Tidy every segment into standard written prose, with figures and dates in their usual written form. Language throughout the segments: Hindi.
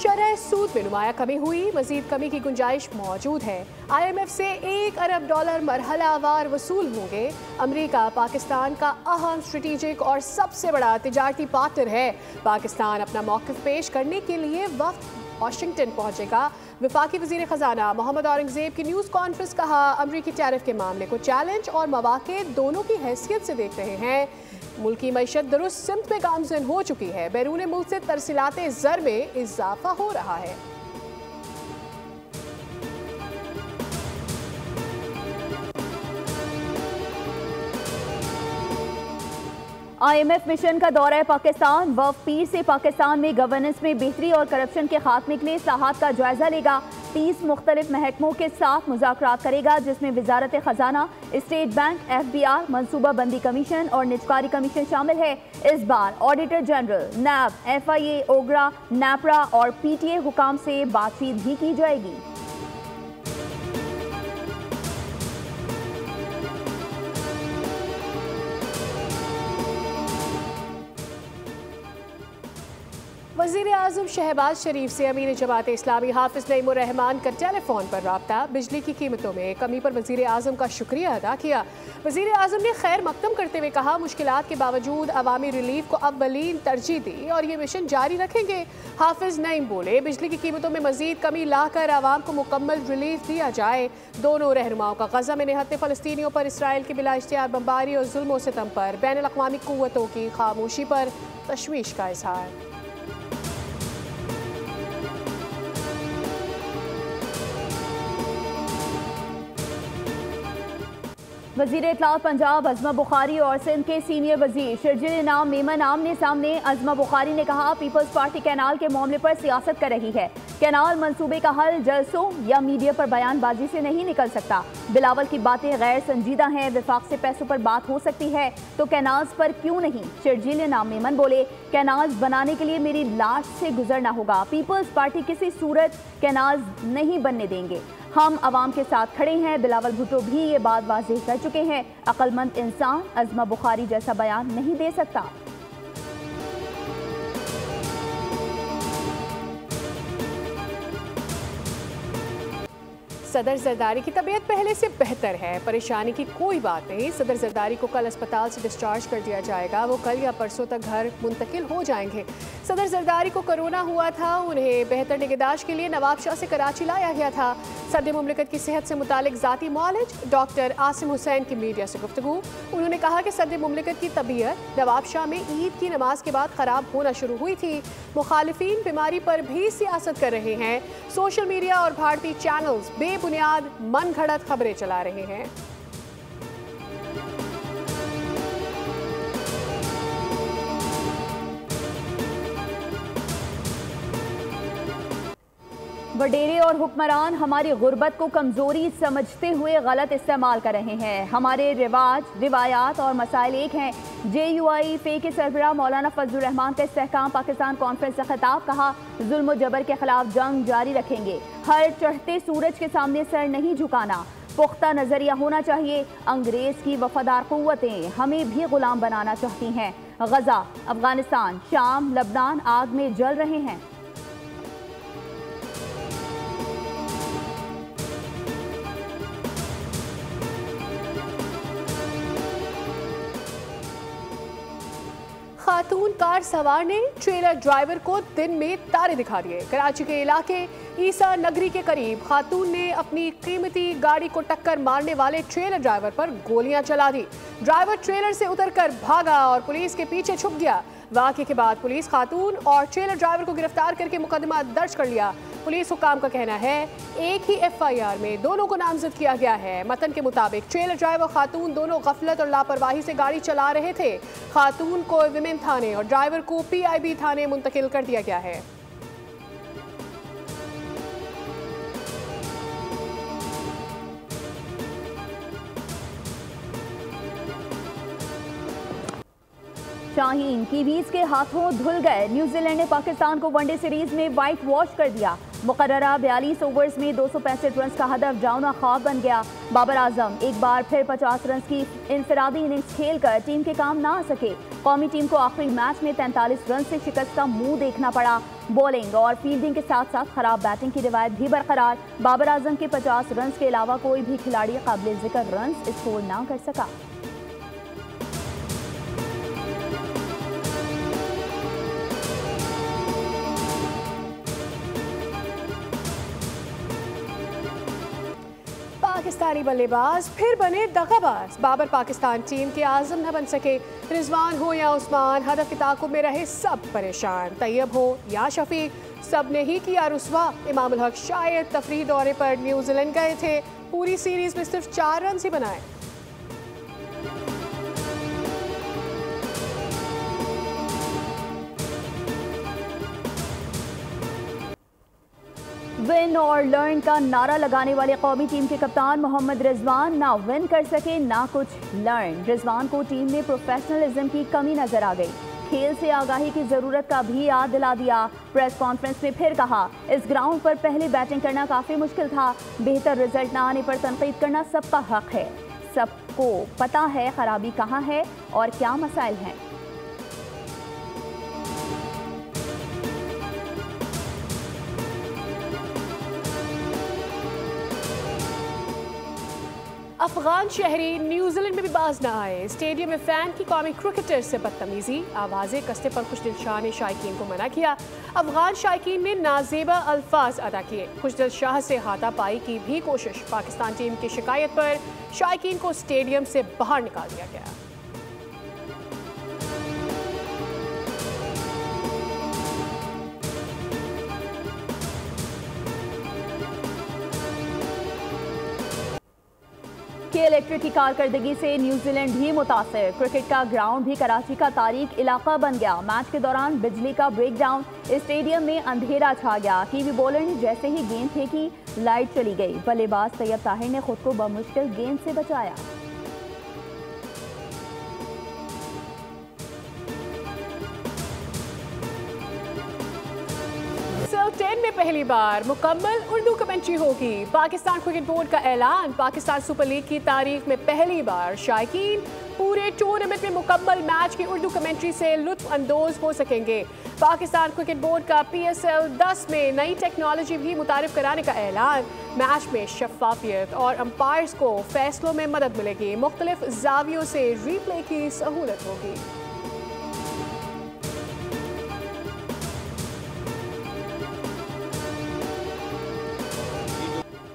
शरह सूद में नुमाया कमी हुई, मजीद कमी की गुंजाइश मौजूद है। IMF से $1 अरब मरहलावार वसूल होंगे। अमरीका पाकिस्तान का अहम स्ट्रेटेजिक और सबसे बड़ा तिजारती पार्टनर है। पाकिस्तान अपना मौक़िफ़ पेश करने के लिए वफ़द वाशिंगटन पहुंचेगा। वफाकी वज़ीर ख़जाना मोहम्मद औरंगज़ेब की न्यूज़ कॉन्फ्रेंस, कहा अमरीकी टैरिफ के मामले को चैलेंज और मौक़े दोनों की हैसियत से देख रहे हैं। मुल्की मईशत दुरुस्त सिमत में गामज़न हो चुकी है। बैरून मुल्क से तरसीलाते ज़र में इजाफा हो रहा है। IMF मिशन का दौरा पाकिस्तान। वफ़द पीर से पाकिस्तान में गवर्नेंस में बेहतरी और करप्शन के खात्मे के लिए इस्लाहात का जायजा लेगा। 30 मुख्तलिफ महकमों के साथ मुज़ाकरात करेगा, जिसमें वजारत ख़जाना, स्टेट बैंक, FBR, मनसूबा बंदी कमीशन और निजकारी कमीशन शामिल है। इस बार auditor general, NAB, FIA, OGRA, NAPRA और PTA हुकाम से बातचीत भी की जाएगी। वज़ीर आज़म शहबाज शरीफ से अमीर जमात इस्लामी हाफिज़ नईमुर रहमान का टेलीफोन पर रब्ता। बिजली की कीमतों में कमी पर वज़ीर आज़म का शुक्रिया अदा किया। वज़ीर आज़म ने खैर मकदम करते हुए कहा मुश्किलात के बावजूद अवामी रिलीफ को अव्वलीन तरजीह दी और ये मिशन जारी रखेंगे। हाफिज़ नईम बोले बिजली की कीमतों में मजीद कमी लाकर आवाम को मुकम्मल रिलीफ दिया जाए। दोनों रहनुमाओं का गज़ा में निहत्ते फ़लस्तीनियों पर इसराइल की बिला इख्तियार बमबारी और जुल्म व सितम पर बैनुल अक़वामी क़ुव्वतों की खामोशी पर तशवीश का इज़हार। वज़ीर इत्तलात पंजाब अज़मा बुखारी और सिंध के सीनियर वज़ीर शर्जील नाम मेमन आमने सामने। अज़मा बुखारी ने कहा पीपल्स पार्टी कैनाल के मामले पर सियासत कर रही है। कैनाल मंसूबे का हल जलसों या मीडिया पर बयानबाजी से नहीं निकल सकता। बिलावल की बातें गैर संजीदा हैं। विफाक से पैसों पर बात हो सकती है तो कैनाल्स पर क्यों नहीं। शर्जील नाम मेमन बोले कैनाल्स बनाने के लिए मेरी लाश से गुजरना होगा। पीपल्स पार्टी किसी सूरत कैनाल्स नहीं बनने देंगे। हम अवाम के साथ खड़े हैं। बिलावल भुट्टो भी ये बात वाज़ेह कर चुके हैं। अक्लमंद इंसान अज़मा बुखारी जैसा बयान नहीं दे सकता। सदर जरदारी की तबीयत पहले से बेहतर है, परेशानी की कोई बात नहीं। सदर जरदारी को कल अस्पताल से डिस्चार्ज कर दिया जाएगा। वो कल या परसों तक घर मुंतकिल हो जाएंगे। सदर जरदारी को कोरोना हुआ था, उन्हें बेहतर निगहदाश्त के लिए नवाबशाह से कराची लाया गया था। सदर मुमलिकत की सेहत से मुतालिक ज़ाती मुआलिज डॉक्टर आसिम हुसैन की मीडिया से गुफ्तगू। उन्होंने कहा कि सदर मुमलिकत की तबीयत नवाबशाह में ईद की नमाज के बाद ख़राब होना शुरू हुई थी। मुखालिफिन बीमारी पर भी सियासत कर रहे हैं। सोशल मीडिया और भारतीय चैनल्स बेबुनियाद मन घड़त खबरें चला रहे हैं। वडेरे और हुक्मरान हमारी गुर्बत को कमज़ोरी समझते हुए गलत इस्तेमाल कर रहे हैं। हमारे रिवाज, रिवायात और मसाइल एक हैं। JUI फे के सरबराह मौलाना फजलुर रहमान का इस्तेहकाम पाकिस्तान कॉन्फ्रेंस से खिताब। कहा जुल्म और जबर के खिलाफ जंग जारी रखेंगे। हर चढ़ते सूरज के सामने सर नहीं झुकाना। पुख्ता नजरिया होना चाहिए। अंग्रेज की वफादार कुव्वतें हमें भी गुलाम बनाना चाहती हैं। गजा, अफगानिस्तान, शाम, लबनान आग में जल रहे हैं। खातून कार सवार ने ट्रेलर ड्राइवर को दिन में तारे दिखा दिए। कराची के इलाके ईसा नगरी के करीब खातून ने अपनी कीमती गाड़ी को टक्कर मारने वाले ट्रेलर ड्राइवर पर गोलियां चला दी। ड्राइवर ट्रेलर से उतरकर भागा और पुलिस के पीछे छुप गया। वाक़े के बाद पुलिस खातून और ट्रेलर ड्राइवर को गिरफ्तार करके मुकदमा दर्ज कर लिया। पुलिस हुकाम का कहना है एक ही FIR में दोनों को नामजद किया गया है। मतन के मुताबिक ट्रेलर ड्राइवर खातून दोनों गफलत और लापरवाही से गाड़ी चला रहे थे। खातून को विमेन थाने और ड्राइवर को PIB थाने मुंतकिल कर दिया गया है। शाहीन कीवीज के हाथों धुल गए। न्यूजीलैंड ने पाकिस्तान को वनडे सीरीज में व्हाइट वॉश कर दिया। मुकर्ररा 42 ओवर्स में 265 रन का हदफ जाना ख्वाब बन गया। बाबर आजम एक बार फिर 50 रन की इंफरादी इनिंग्स खेलकर टीम के काम ना आ सके। कौमी टीम को आखिरी मैच में 43 रन से शिकस्त का मुंह देखना पड़ा। बॉलिंग और फील्डिंग के साथ साथ खराब बैटिंग की रिवायत भी बरकरार। बाबर आजम के 50 रन के अलावा कोई भी खिलाड़ी काबिल जिक्र रन स्कोर ना कर सका। पाकिस्तानी बल्लेबाज फिर बने दगाबाज। बाबर पाकिस्तान टीम के आजम न बन सके। रिजवान हो या उस्मान, हदफ की ताकुब में रहे सब परेशान। तैयब हो या शफीक, सब ने ही किया रुस्वा। इमामुल हक शायद तफरीह दौरे पर न्यूजीलैंड गए थे, पूरी सीरीज में सिर्फ 4 रन ही बनाए। विन और लर्न का नारा लगाने वाले कौमी टीम के कप्तान मोहम्मद रिजवान ना विन कर सके ना कुछ लर्न। रिजवान को टीम में प्रोफेशनलिज्म की कमी नजर आ गई। खेल से आगाही की जरूरत का भी याद दिला दिया। प्रेस कॉन्फ्रेंस में फिर कहा, इस ग्राउंड पर पहले बैटिंग करना काफी मुश्किल था। बेहतर रिजल्ट ना आने पर तनकीद करना सबका हक है। सबको पता है खराबी कहाँ है और क्या मसाइल हैं। अफगान शहरी न्यूजीलैंड में भी बाज न आए। स्टेडियम में फैन की कौमी क्रिकेटर से बदतमीजी, आवाजें कसने पर खुशदिल शाह ने शायकीन को मना किया। अफगान शायकीन ने नाजेबा अल्फाज अदा किए। खुशदिल शाह से हाथापाई की भी कोशिश। पाकिस्तान टीम की शिकायत पर शायकीन को स्टेडियम से बाहर निकाल दिया गया। के इलेक्ट्रिक की कारकर्दगी से न्यूजीलैंड भी मुतासिर। क्रिकेट का ग्राउंड भी कराची का तारीख इलाका बन गया। मैच के दौरान बिजली का ब्रेकडाउन, स्टेडियम में अंधेरा छा गया। कीवी बॉलर ने जैसे ही गेंद फेंकी, लाइट चली गई। बल्लेबाज तैयब ताहिर ने खुद को बमुश्किल गेंद से बचाया। सिल्क 10 में पहली बार मुकम्मल उर्दू कमेंट्री होगी। पाकिस्तान क्रिकेट बोर्ड का ऐलान। पाकिस्तान सुपर लीग की तारीख में पहली बार शायकीन पूरे टूर्नामेंट में मुकम्मल मैच की उर्दू कमेंट्री से लुत्फ अंदोज हो सकेंगे। पाकिस्तान क्रिकेट बोर्ड का PSL 10 में नई टेक्नोलॉजी भी मुतारिफ कराने का ऐलान। मैच में शफाफियत और अंपायर्स को फैसलों में मदद मिलेगी। मुख्तलिफ जावियों से रीप्ले की सहूलत होगी।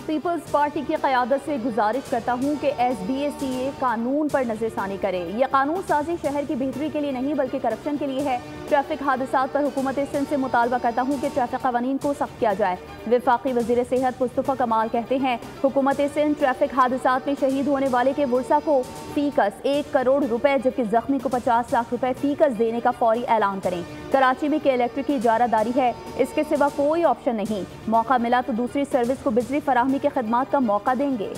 पीपल्स पार्टी की क़यादत से गुजारिश करता हूँ कि SBA-CA कानून पर नज़रसानी करे। यह कानून साजी शहर की बेहतरी के लिए नहीं बल्कि करप्शन के लिए है। ट्रैफिक हादसात पर हुकूमत सिंध से मुतालबा करता हूँ कि ट्रैफिक कवानीन को सख्त किया जाए। वफाकी वज़ीर सेहत मुस्तफ़ा कमाल कहते हैं, हुकूमत सिंध ट्रैफिक हादसात में शहीद होने वाले के वर्सा को फीकस 1 करोड़ रुपए जबकि जख्मी को 50 लाख रुपए फीकस देने का फौरी ऐलान करें। कराची में के इलेक्ट्रिक की इजारादारी है, इसके सिवा कोई ऑप्शन नहीं। मौका मिला तो दूसरी सर्विस को बिजली फराहमी के खदमात का मौका देंगे।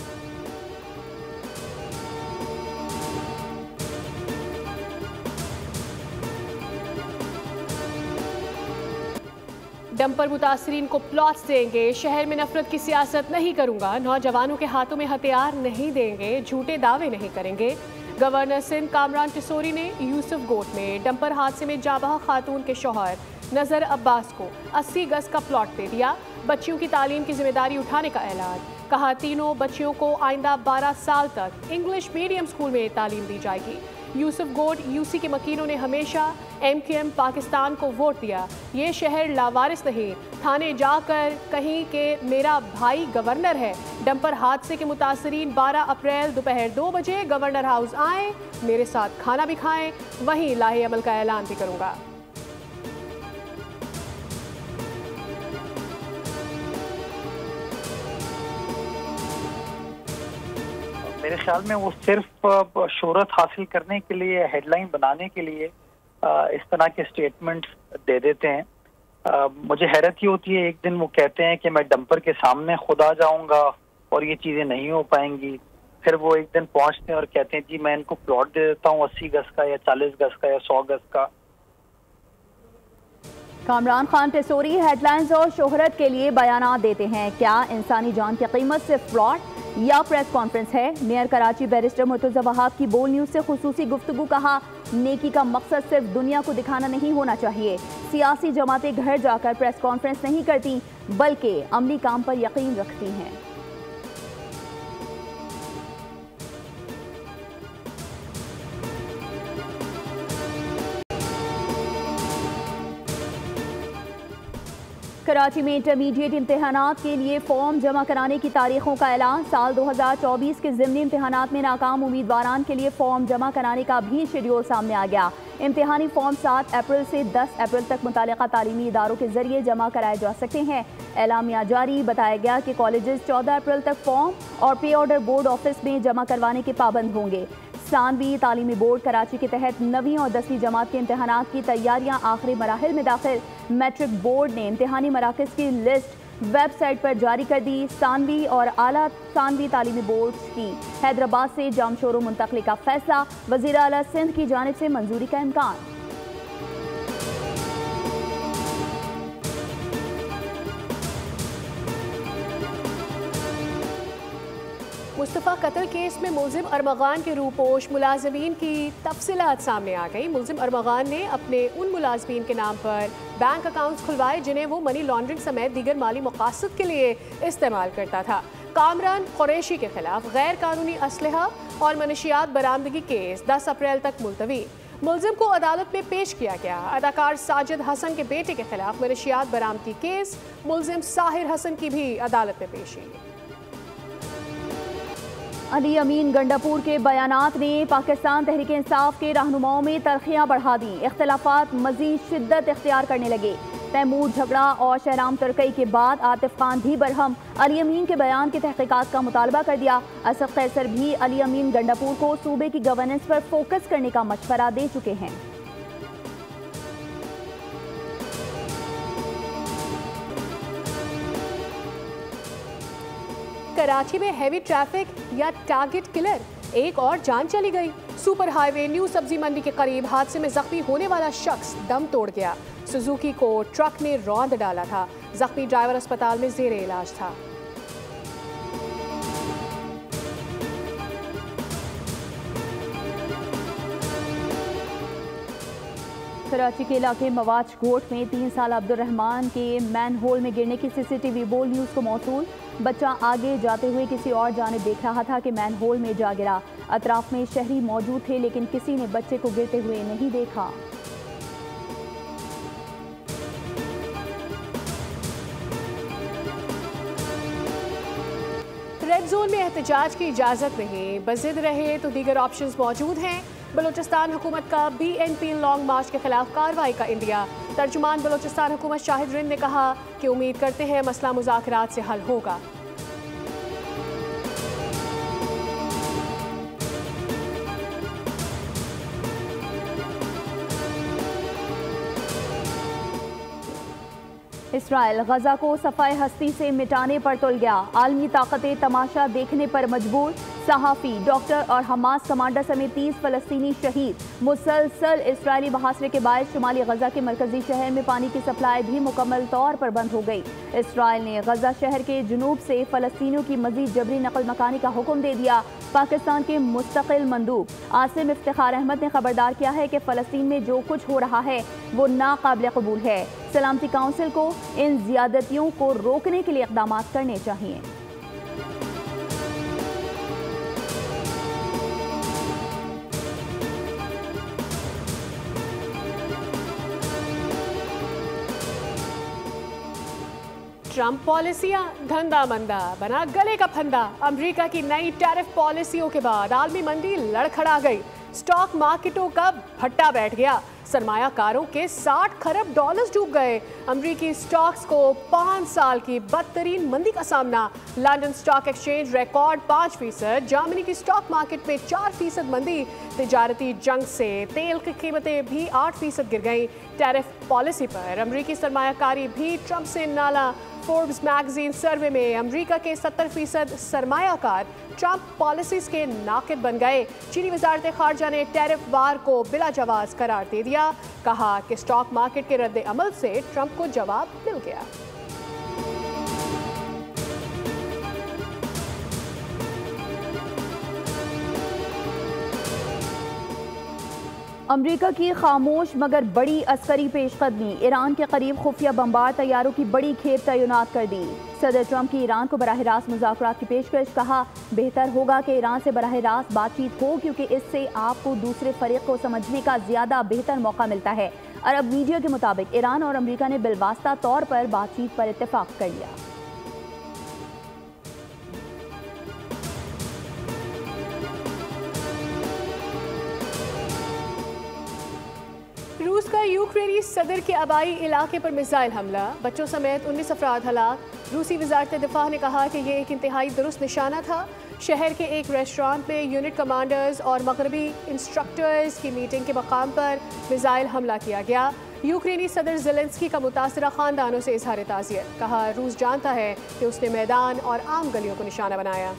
डंपर मुतासरीन को प्लॉट्स देंगे। शहर में नफरत की सियासत नहीं करूंगा। नौजवानों के हाथों में हथियार नहीं देंगे। झूठे दावे नहीं करेंगे। गवर्नर सिंध कामरान टिसोरी ने यूसुफ गोट में डंपर हादसे में जाबाह खातून के शौहर नजर अब्बास को 80 गज का प्लॉट दे दिया। बच्चियों की तालीम की जिम्मेदारी उठाने का ऐलान। कहा, तीनों बच्चियों को आइंदा 12 साल तक इंग्लिश मीडियम स्कूल में तालीम दी जाएगी। यूसुफ गोट यूसी के मकीनों ने हमेशा MQM पाकिस्तान को वोट दिया। ये शहर लावारिस नहीं। थाने जाकर कहीं कि मेरा भाई गवर्नर है। डंपर हादसे के मुतासरीन 12 अप्रैल दोपहर 2 बजे गवर्नर हाउस आए, मेरे साथ खाना भी खाएं, वहीं लाहे अमल का ऐलान भी करूंगा। मेरे ख्याल में वो सिर्फ शोहरत हासिल करने के लिए, हेडलाइन बनाने के लिए इस तरह के स्टेटमेंट्स दे देते हैं। मुझे हैरत ही होती है, एक दिन वो कहते हैं कि मैं डंपर के सामने खुद आ जाऊंगा और ये चीज़ें नहीं हो पाएंगी। फिर वो एक दिन पहुंचते हैं और कहते हैं जी मैं इनको प्लॉट दे देता हूँ 80 गज का या 40 गज का या 100 गज का। कामरान खान टेसोरी हेडलाइंस और शोहरत के लिए बयानात देते हैं। क्या इंसानी जान की कीमत सिर्फ प्लॉट या प्रेस कॉन्फ्रेंस है? मेयर कराची बैरिस्टर मुर्तजा वहाब की बोल न्यूज से खुसूसी गुफ्तगू। कहा, नेकी का मकसद सिर्फ दुनिया को दिखाना नहीं होना चाहिए। सियासी जमातें घर जाकर प्रेस कॉन्फ्रेंस नहीं करती बल्कि अमली काम पर यकीन रखती हैं। कराची में इंटरमीडिएट इम्तिहानात के लिए फॉर्म जमा कराने की तारीखों का ऐलान। साल 2024 के ज़िमनी इम्तिहानात में नाकाम उम्मीदवारान के लिए फॉर्म जमा कराने का भी शेड्यूल सामने आ गया। इम्तिहानी फॉर्म 7 अप्रैल से 10 अप्रैल तक मुतालिका तालीमी इदारों के जरिए जमा कराए जा सकते हैं। एलामिया जारी बताया गया कि कॉलेजेस 14 अप्रैल तक फॉर्म और पे ऑर्डर बोर्ड ऑफिस में जमा करवाने के पाबंद होंगे। सानवी तालीमी बोर्ड कराची के तहत 9वीं और 10वीं जमात के इम्तिहानात की तैयारियां आखिरी मराहिल में दाखिल। मैट्रिक बोर्ड ने इम्तिहानी मराकज़ की लिस्ट वेबसाइट पर जारी कर दी। सानवी और आला सानवी तालीमी बोर्ड की हैदराबाद से जामशोरों मुंतकली का फैसला। वज़ीर आला सिंध की जानिब से मंजूरी का इम्कान। मुस्तफ़ा कत्ल केस में मुलजिम अरमगान के रूपोश मुलाजमीन की तफसीलात सामने आ गई। मुलजिम अरमगान ने अपने उन मुलाजमीन के नाम पर बैंक अकाउंट्स खुलवाए जिन्हें वो मनी लॉन्ड्रिंग समेत दीगर माली मकासद के लिए इस्तेमाल करता था। कामरान कुरैशी के खिलाफ गैर कानूनी असलहा और मनशियात बरामदगी केस 10 अप्रैल तक मुलतवी। मुलजिम को अदालत में पेश किया गया। अदाकार साजिद हसन के बेटे के खिलाफ मनशियात बरामदगी केस। मुलजिम साहिर हसन की भी अदालत में पेशी। अली अमीन गंडापुर के बयानात ने पाकिस्तान तहरीक इंसाफ के रहनुमाओं में तलखियां बढ़ा दी। इख्तिलाफात मजीद शिद्दत इख्तियार करने लगे। तैमूर झगड़ा और शहराम तुर्की के बाद आतिफ खान भी बरहम। अली अमीन के बयान की तहकीकात का मुतालबा कर दिया। असद कैसर भी अली अमीन गंडापुर को सूबे की गवर्नेंस पर फोकस करने का मशवरा दे चुके हैं। कराची में हैवी ट्रैफिक या टारगेट किलर, एक और जान चली गई। सुपर हाईवे न्यू सब्जी मंडी के करीब हादसे में जख्मी होने वाला शख्स दम तोड़ गया। सुजुकी को ट्रक ने रौंद डाला था। जख्मी ड्राइवर अस्पताल में जेर इलाज था। कराची के इलाके मवाज कोट में 3 साल अब्दुर्रहमान के मैन होल में गिरने की सीसीटीवी बोल न्यूज़ को मौसूल। बच्चा आगे जाते हुए किसी और जानिब देख रहा था कि मैन होल में जा गिरा। अतराफ में शहरी मौजूद थे लेकिन किसी ने बच्चे को गिरते हुए नहीं देखा। रेड जोन में एहतजाज की इजाज़त नहीं, बज़िद रहे तो दीगर ऑप्शंस मौजूद हैं। बलूचिस्तान हुकूमत का BNP लॉन्ग मार्च के खिलाफ कार्रवाई का इंडिया। तर्जुमान बलूचिस्तान हुकूमत शाहिद रिंद ने कहा कि उम्मीद करते हैं मसला मुज़ाकरात से हल होगा। इसराइल गजा को सफाई हस्ती से मिटाने पर तुल गया। आलमी ताकतें तमाशा देखने पर मजबूर। सहाफ़ी, डॉक्टर और हमास कमांडर समेत 30 फ़लस्तीनी शहीद। मुसलसल इसराइली मुहासरे के बाद शुमाली गजा के मरकजी शहर में पानी की सप्लाई भी मुकम्मल तौर पर बंद हो गई। इसराइल ने गजा शहर के जुनूब से फ़लस्तीनियों की मजीद जबरी नकल मकानी का हुक्म दे दिया। पाकिस्तान के मुस्तकिल मंदूब आसिम इफ्तिखार अहमद ने खबरदार किया है कि फ़लस्तीन में जो कुछ हो रहा है वो नाकाबिल कबूल है। सलामती काउंसिल को इन ज़्यादतियों को रोकने के लिए इक़दाम करने चाहिए। ट्रंप पॉलिसियां धंधा मंदा बना गले का फंदा। अमेरिका की नई टैरिफ पॉलिसियों के बाद आलमी मंडी लड़खड़ा गई। स्टॉक मार्केटों का भट्टा बैठ गया। सरमायाकारों के 60 खरब डॉलर्स डूब गए। अमरीकी स्टॉक्स को 5 साल की बदतरीन मंदी का सामना। London stock exchange record 5%, Germany की स्टॉक मार्केट में 4% मंदी। तिजारती जंग से तेल की कीमतें भी 8% गिर गई। टैरिफ पॉलिसी पर अमरीकी सरमायाकारी भी ट्रंप से नाला। फोर्ब्स मैगजीन सर्वे में अमरीका के 70% सरमायाकार ट्रंप पॉलिसीज के नाकिद बन गए। चीनी वजारत खारजा ने टैरिफ वार को बिला जवाज करार दे दिया। कहा कि स्टॉक मार्केट के रद्द अमल से ट्रंप को जवाब मिल गया। अमरीका की खामोश मगर बड़ी अस्करी पेशकदमी। ईरान के करीब खुफिया बमबार तैयारों की बड़ी खेप तैनात कर दी। सदर ट्रंप की ईरान को बराह रास्त मुज़ाकरात की पेशकश। कहा बेहतर होगा कि ईरान से बराह रास्त बातचीत हो, क्योंकि इससे आपको दूसरे फरीक को समझने का ज़्यादा बेहतर मौका मिलता है। अरब मीडिया के मुताबिक ईरान और अमरीका ने बिलवास्ता तौर पर बातचीत पर इत्तेफाक कर लिया। रूस का यूक्रेनी सदर के आबाई इलाके पर मिसाइल हमला, बच्चों समेत 19 अफराद हलाक। रूसी वजारत दिफा ने कहा कि यह एक इंतहाई दुरुस्त निशाना था। शहर के एक रेस्टोरेंट में यूनिट कमांडर्स और मगरबी इंस्ट्रक्टर्स की मीटिंग के मकाम पर मिसाइल हमला किया गया। यूक्रेनी सदर ज़ेलेंस्की का मुतासरा खानदानों से इजहार ताज़ियत। कहा रूस जानता है कि उसने मैदान और आम गलियों को निशाना बनाया।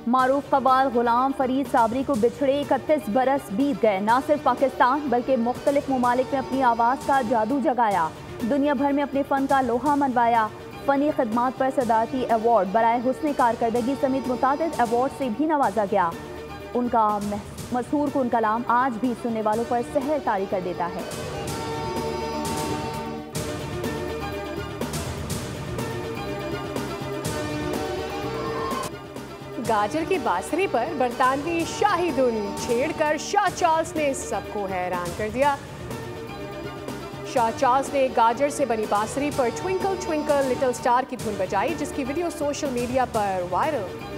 मारूफ कव्वाल गुलाम फरीद साबरी को बिछड़े 31 बरस बीत गए। ना सिर्फ पाकिस्तान बल्कि मुख्तलिफ ममालिक में अपनी आवाज़ का जादू जगाया। दुनिया भर में अपने फ़न का लोहा मनवाया। फ़नी खिदमात पर सदारती अवार्ड, बराए हुस्न कारकर्दगी समेत मुतादिद अवार्ड से भी नवाजा गया। उनका मशहूर कुन कलाम आज भी सुनने वालों पर सहर तारी कर देता है। गाजर की बासरी पर बरतानवी शाही धुन छेड़कर शाह चार्ल्स ने सबको हैरान कर दिया। शाह चार्ल्स ने गाजर से बनी बासरी पर ट्विंकल ट्विंकल लिटिल स्टार की धुन बजाई, जिसकी वीडियो सोशल मीडिया पर वायरल।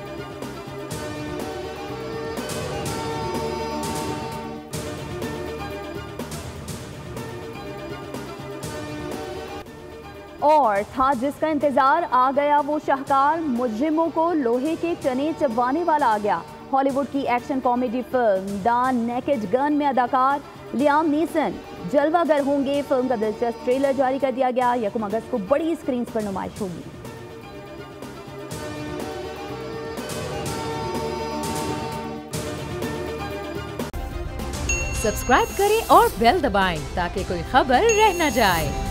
और था जिसका इंतजार आ गया वो शाहकार, मुजरिमों को लोहे के चने चबवाने वाला आ गया। हॉलीवुड की action comedy film the naked gun में अदाकार लियाम नीसन जलवागर होंगे। फिल्म का दिलचस्प ट्रेलर जारी कर दिया गया। 1 अगस्त को बड़ी स्क्रीन पर नुमाइश होगी। सब्सक्राइब करें और बेल दबाएं ताकि कोई खबर रह न जाए।